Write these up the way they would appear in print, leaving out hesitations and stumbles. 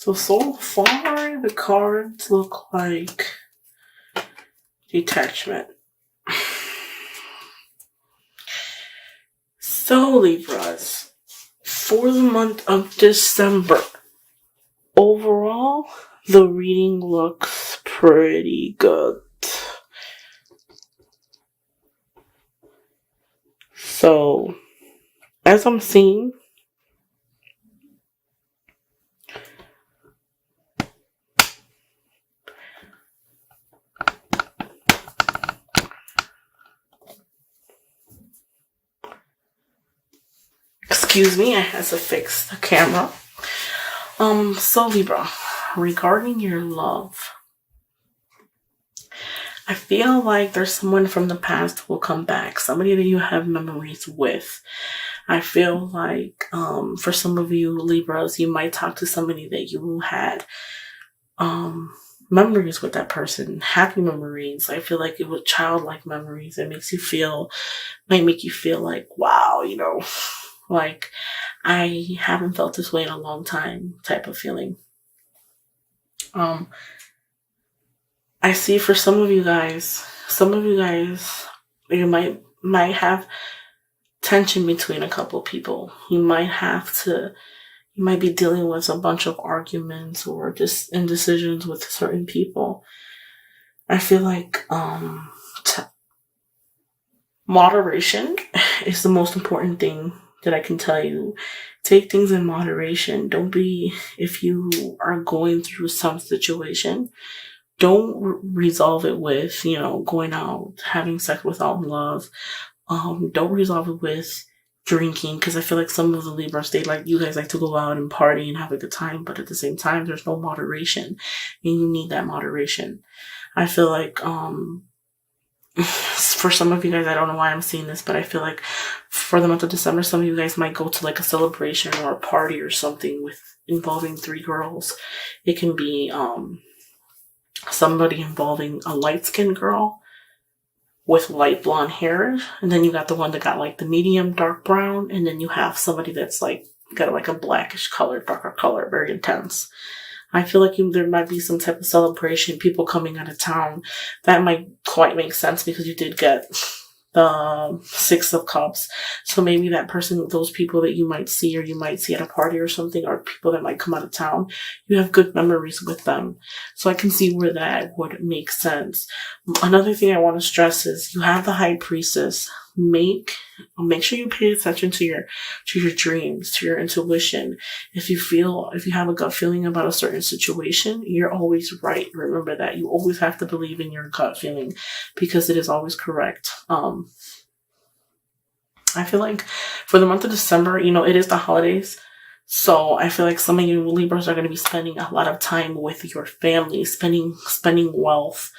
So far, the cards look like detachment. So, Libras, for the month of December, overall, the reading looks pretty good. So, as I'm seeing, excuse me, I had to fix the camera. So Libra, regarding your love, I feel like there's someone from the past who will come back, somebody that you have memories with. I feel like, for some of you Libras, you might talk to somebody that you had, memories with that person, happy memories. I feel like it was childlike memories. It might make you feel like, wow, like I haven't felt this way in a long time type of feeling. I see for some of you guys, you might have tension between a couple people. You might be dealing with a bunch of arguments or just indecisions with certain people. I feel like moderation is the most important thing that I can tell you. Take things in moderation. If you are going through some situation, don't resolve it with, going out, having sex without love. Don't resolve it with drinking, because I feel like some of the Libras, you guys like to go out and party and have a good time, but at the same time, there's no moderation, and you need that moderation. I feel like, for some of you guys, I don't know why I'm seeing this, but I feel like for the month of December, some of you guys might go to like a celebration or a party or something involving 3 girls. It can be, somebody involving a light-skinned girl with light blonde hair, and then you got the one that got like the medium dark brown, and then you have somebody that's like got like a blackish color, darker color, very intense. I feel like there might be some type of celebration, people coming out of town. That might quite make sense because you did get the 6 of Cups. So maybe that person, those people that you might see or you might see at a party or something, or people that might come out of town, you have good memories with them. So I can see where that would make sense. Another thing I want to stress is you have the High Priestess. Make sure you pay attention to your dreams, to your intuition. If you have a gut feeling about a certain situation, you're always right. Remember that. You always have to believe in your gut feeling because it is always correct. I feel like for the month of December, it is the holidays. So I feel like some of you Libras are going to be spending a lot of time with your family, spending wealth.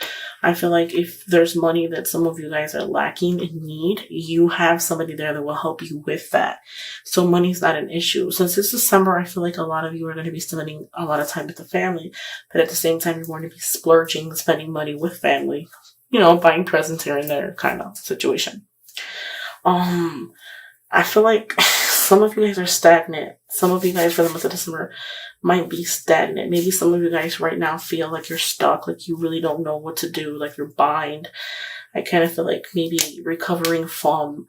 I feel like if there's money that some of you guys are lacking and need, you have somebody there that will help you with that. So money's not an issue. Since it's December, I feel like a lot of you are going to be spending a lot of time with the family, but at the same time, you're going to be splurging, spending money with family, buying presents here and there kind of situation. I feel like some of you guys are stagnant. Some of you guys for the month of December might be stagnant. Maybe some of you guys right now feel like you're stuck, like you really don't know what to do, like you're behind. I kind of feel like maybe recovering from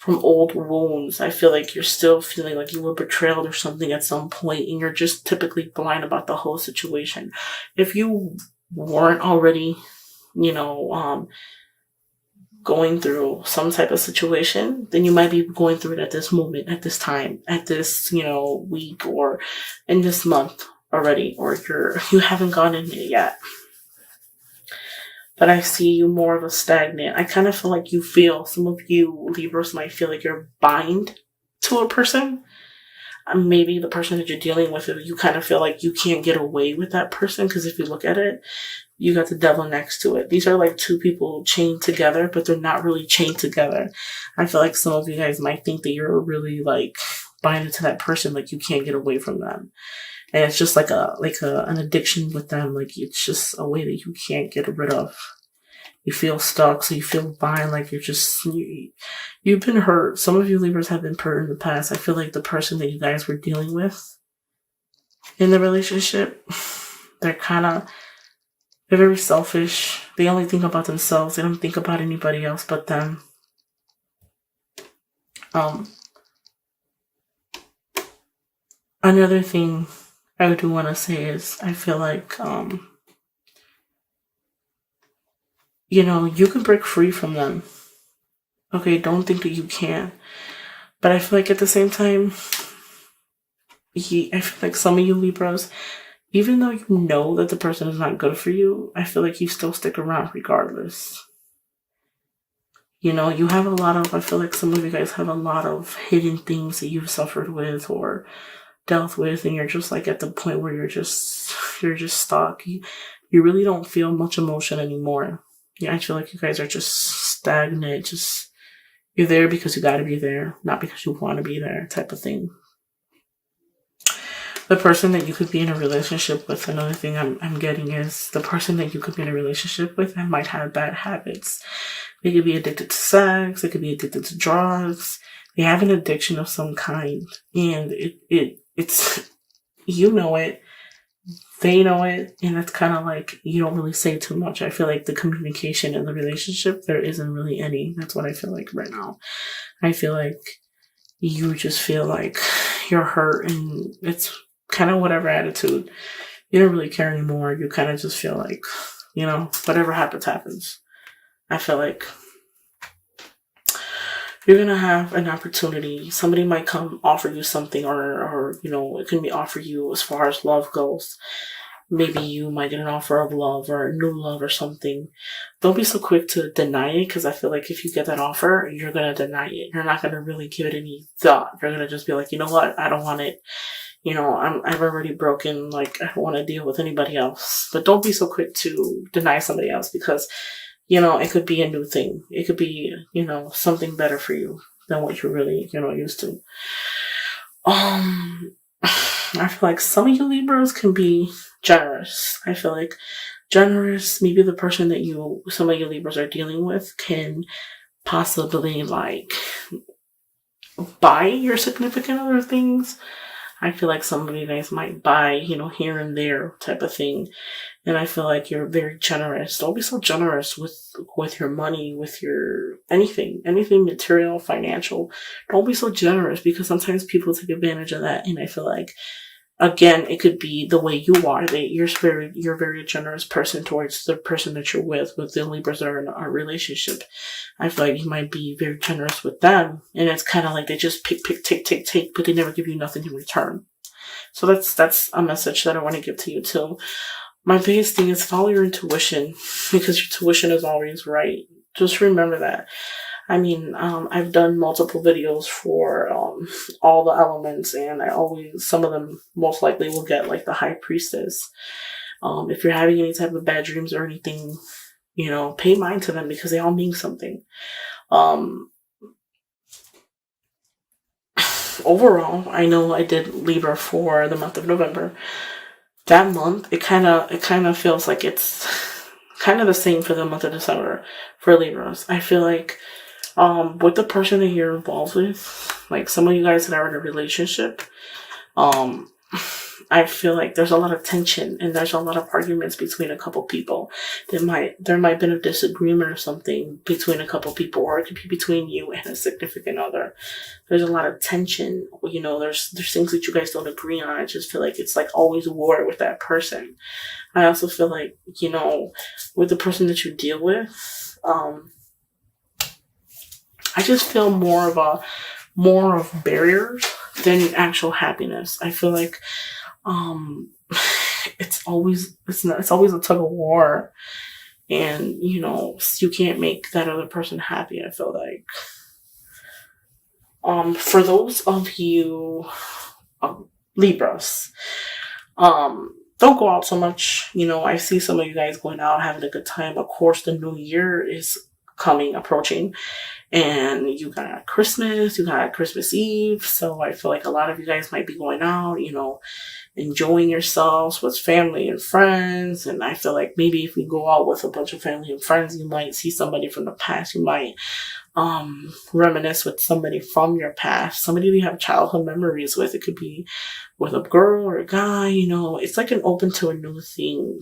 old wounds. I feel like you're still feeling like you were betrayed or something at some point, and you're just typically blind about the whole situation. If you weren't already, going through some type of situation, then you might be going through it at this moment, at this time, at this, week or in this month already, or you haven't gone in it yet. But I see you more of a stagnant. I kind of feel like some of you Libras might feel like you're bind to a person. Maybe the person that you're dealing with, you kind of feel like you can't get away with that person, because if you look at it, you got the devil next to it. These are like 2 people chained together, but they're not really chained together. I feel like some of you guys might think that you're really like binding to that person, like you can't get away from them. And it's just like an addiction with them. Like it's just a way that you can't get rid of. You feel stuck, so you feel bind, like you've been hurt. Some of you Libras have been hurt in the past. I feel like the person that you guys were dealing with in the relationship. They're very selfish. They only think about themselves. They don't think about anybody else but them. Another thing I do want to say is I feel like, you can break free from them. Okay, don't think that you can. But I feel like at the same time, I feel like some of you Libras, even though you know that the person is not good for you, I feel like you still stick around regardless. You have a lot of, I feel like some of you guys have a lot of hidden things that you've suffered with or dealt with, and you're just like at the point where you're just stuck. You really don't feel much emotion anymore. Yeah, I feel like you guys are just stagnant. Just, you're there because you gotta be there, not because you want to be there, type of thing. The person that you could be in a relationship with, another thing I'm getting is the person that you could be in a relationship with and might have bad habits. They could be addicted to sex. They could be addicted to drugs. They have an addiction of some kind. And it's, you know it, they know it, and it's kind of like you don't really say too much. I feel like the communication in the relationship, there isn't really any. That's what I feel like right now. I feel like you just feel like you're hurt, and it's kind of whatever attitude. You don't really care anymore. You kind of just feel like, whatever happens, happens. I feel like you're going to have an opportunity. Somebody might come offer you something or it can be offer you as far as love goes. Maybe you might get an offer of love or a new love or something. Don't be so quick to deny it, because I feel like if you get that offer, you're going to deny it. You're not going to really give it any thought. You're going to just be like, you know what? I don't want it. I've already broken, like, I don't want to deal with anybody else. But don't be so quick to deny somebody else, because, it could be a new thing. It could be, something better for you than what you're really, used to. I feel like some of you Libras can be generous. I feel like generous, maybe the person that some of you Libras are dealing with can possibly, like, buy your significant other things. I feel like some of you guys might buy, here and there type of thing. And I feel like you're very generous. Don't be so generous with your money, with your anything material, financial. Don't be so generous, because sometimes people take advantage of that. And I feel like, again, it could be the way you are. You're a very generous person towards the person that you're with the Libras that are in a relationship. I feel like you might be very generous with them, and it's kind of like they just pick, take, but they never give you nothing in return. So that's a message that I want to give to you too. My biggest thing is follow your intuition, because your intuition is always right. Just remember that. I mean, I've done multiple videos for all the elements, and some of them most likely will get like the High Priestess. If you're having any type of bad dreams or anything, pay mind to them, because they all mean something. Overall, I know I did Libra for the month of November. That month, it kind of feels like it's kind of the same for the month of December for Libras. I feel like with the person that you're involved with, like some of you guys that are in a relationship, I feel like there's a lot of tension and there's a lot of arguments between a couple people. There might have been a disagreement or something between a couple people, or it could be between you and a significant other. There's a lot of tension. There's things that you guys don't agree on. I just feel like it's like always war with that person. I also feel like, with the person that you deal with, I just feel more of barriers than actual happiness. I feel like it's always a tug of war, and you can't make that other person happy. I feel like for those of you Libras, don't go out so much. I see some of you guys going out having a good time. Of course, the new year is approaching. And you got Christmas Eve. So I feel like a lot of you guys might be going out, enjoying yourselves with family and friends. And I feel like maybe if you go out with a bunch of family and friends, you might see somebody from the past. You might reminisce with somebody from your past, somebody you have childhood memories with. It could be with a girl or a guy, it's like an open to a new thing,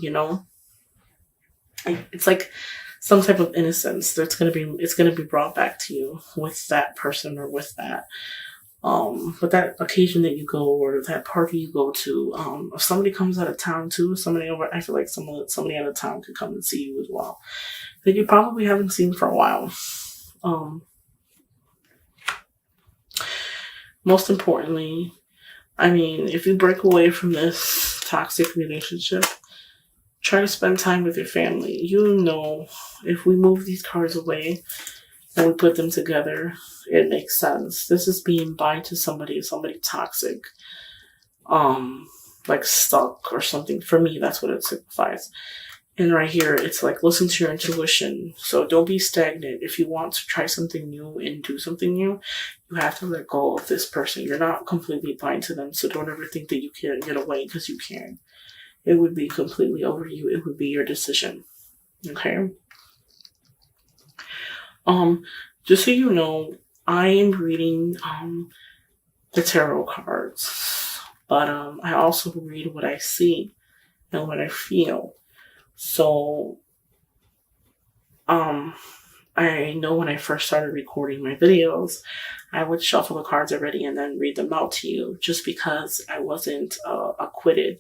It's like some type of innocence it's gonna be brought back to you with that person or with that that occasion that you go or that party you go to. If somebody comes out of town too, I feel like somebody out of town could come and see you as well that you probably haven't seen for a while. Most importantly, if you break away from this toxic relationship, try to spend time with your family. If we move these cards away and we put them together, it makes sense. This is being bind to somebody toxic, like stuck or something. For me, that's what it signifies. And right here, it's like, listen to your intuition. So don't be stagnant. If you want to try something new and do something new, you have to let go of this person. You're not completely blind to them. So don't ever think that you can't get away, because you can. It would be completely over you. It would be your decision. Okay? Just so you know, I am reading the tarot cards. But I also read what I see and what I feel. So, I know when I first started recording my videos, I would shuffle the cards already and then read them out to you, just because I wasn't acquitted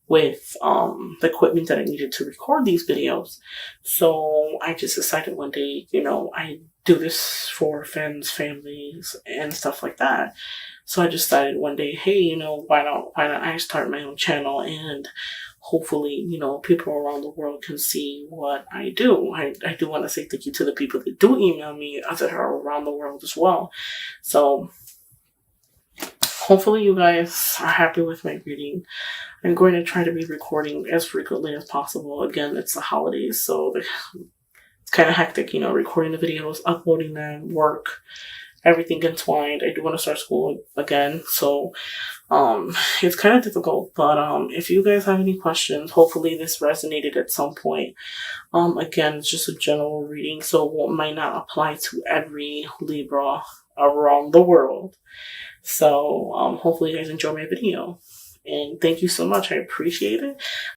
with the equipment that I needed to record these videos. So I just decided one day, I do this for friends, families, and stuff like that. So I just decided one day, hey, why don't I start my own channel, and hopefully, people around the world can see what I do. I do want to say thank you to the people that do email me that are around the world as well. So hopefully you guys are happy with my reading. I'm going to try to be recording as frequently as possible. Again, it's the holidays, so it's kind of hectic, recording the videos, uploading them, work, everything entwined. I do want to start school again, so it's kind of difficult. But if you guys have any questions, hopefully this resonated at some point. Again, it's just a general reading, so it might not apply to every Libra around the world. So hopefully you guys enjoy my video. And thank you so much. I appreciate it.